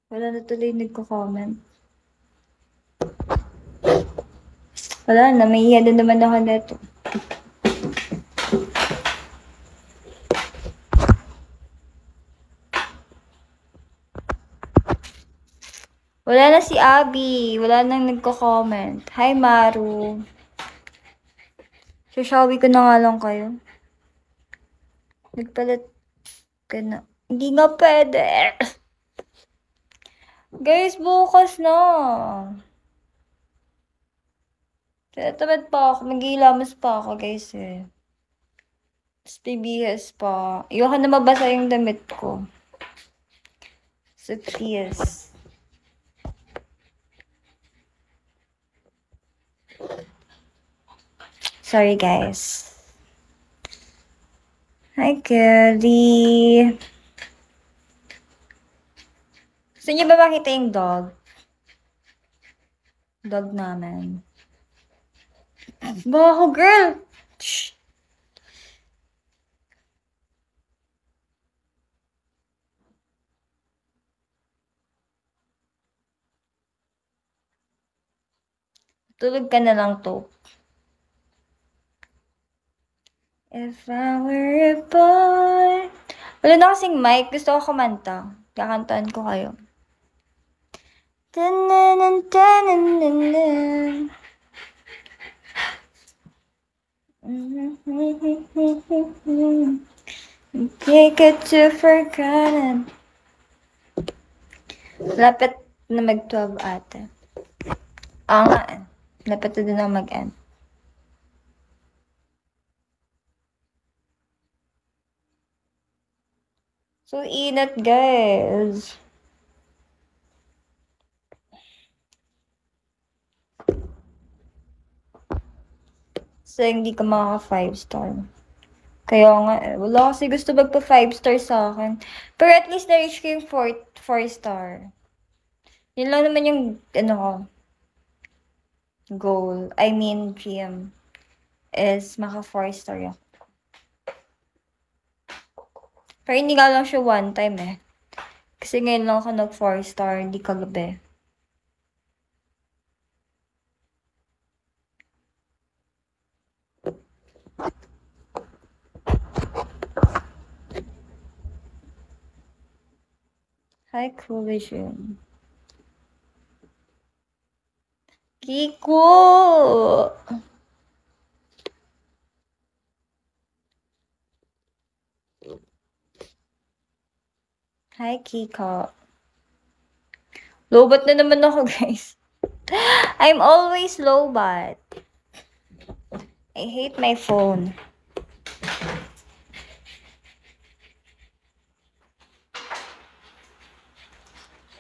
Wala na tuloy nagko-comment. Wala na, may iya na naman ako neto. Wala na si Abby. Wala nang nagko-comment. Hi, Maru. Sasawi ko na nga lang kayo. Nagpalit ka na. Hindi nga pwede. Guys, bukas na. Tinatamad pa ako. Mag-iilamas pa ako, guys eh. Tapos PBS pa. Ayoko na mabasa yung damit ko. So, please. Sorry, guys. Hi, Kelly. Gusto niyo ba makita yung dog? Dog namin. Baho, girl! Shh! Tulog ka na lang to. If I were a boy. Wala na kasing mic. Gusto ko kumanta. Kakantaan ko kayo. Take it to forgotten. Lapit na mag-12 ate. Nga. Lapit na din ako mag-end. So, inat, guys. So, hindi ka makaka 5 star. Kaya nga eh. Wala kasi gusto magpa 5 star sa akin. Pero at least na-reach ko yung 4 star. Yun lang naman yung, goal. I mean, dream. Is maka 4 star ako. Pero hindi nga lang siya one time eh. Kasi ngayon lang ako nag 4 star, hindi kagabi. Hi, Collision. Kiko! Hi, Kiko. Lobat na naman ako, guys. I'm always lobat. I hate my phone.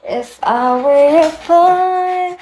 If I were a boy,